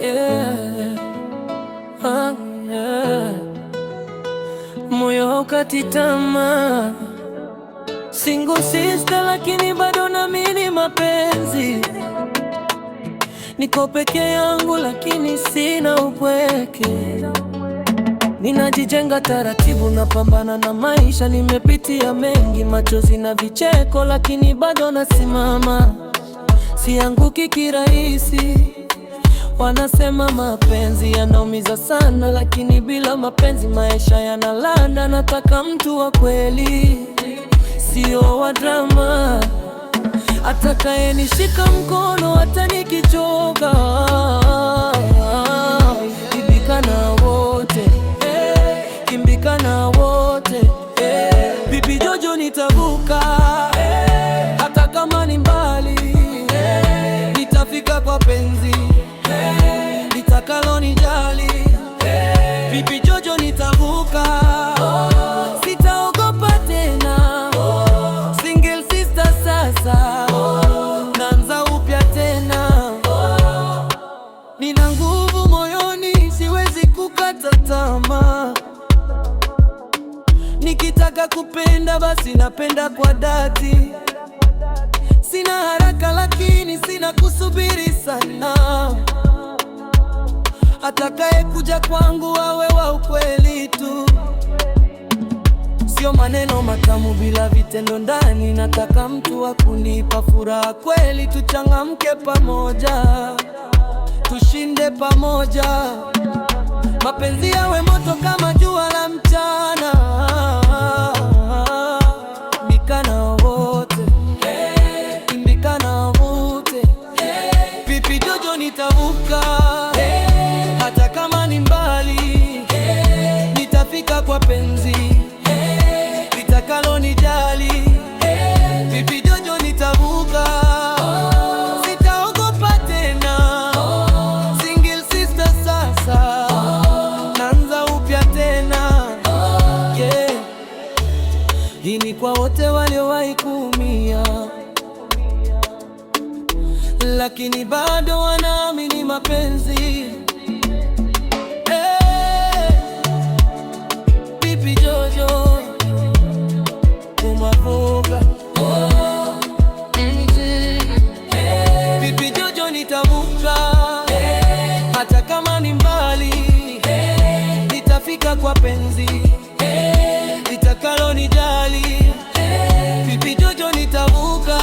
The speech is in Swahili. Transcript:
yeah. Yeah. Moyo haukati tamaa, single sister lakini bado naamini mapenzi. Niko peke yangu lakini sina upweke. Ninajijenga taratibu, napambana na maisha. Nimepitia mengi, machozi na vicheko, lakini bado nasimama. Sianguki kirahisi. Wanasema mapenzi yanaumiza sana, lakini bila mapenzi maisha yanalanda. Nataka mtu wa kweli, sio wa drama, atakayenishika mkono hata nikichoka. Bibikana wote, kimbikana wote, Bibi Jojo nitavuka, hata kama ni mbali, nitafika kwa penzi litakalo nijali. Bibi Jojo nitavuka, sitaogopa tena. Single sister sasa, naanza upya tena. Nina nguvu moyoni, siwezi kukata tamaa. Nikitaka kupenda basi napenda kwa dhati. Sina haraka lakini sina kusubiri sana. Atakaye kuja kwangu awe wa ukweli tu, sio maneno matamu bila vitendo ndani. Nataka mtu wa kunipa furaha kweli. Tuchangamke pamoja, tushinde pamoja. Mapenzi yawe moto kama jua la mchana. Bikana wote, imbikana wote, Bibi Jojo nitavuka, hata kama ni mbali, nitafika kwa penzi litakalo nijali. Bibi Jojo nitavuka, sitaogopa tena. Single sister sasa, naanza upya tena, yeah. Hii ni kwa wote waliowahi kuumia, lakini bado wanaamini mapenzi. Bibi Jojo umavuka, Bibi Jojo nitavuka, hata kama ni mbali, nitafika kwa penzi litakalo nijali. Bibi Jojo nitavuka.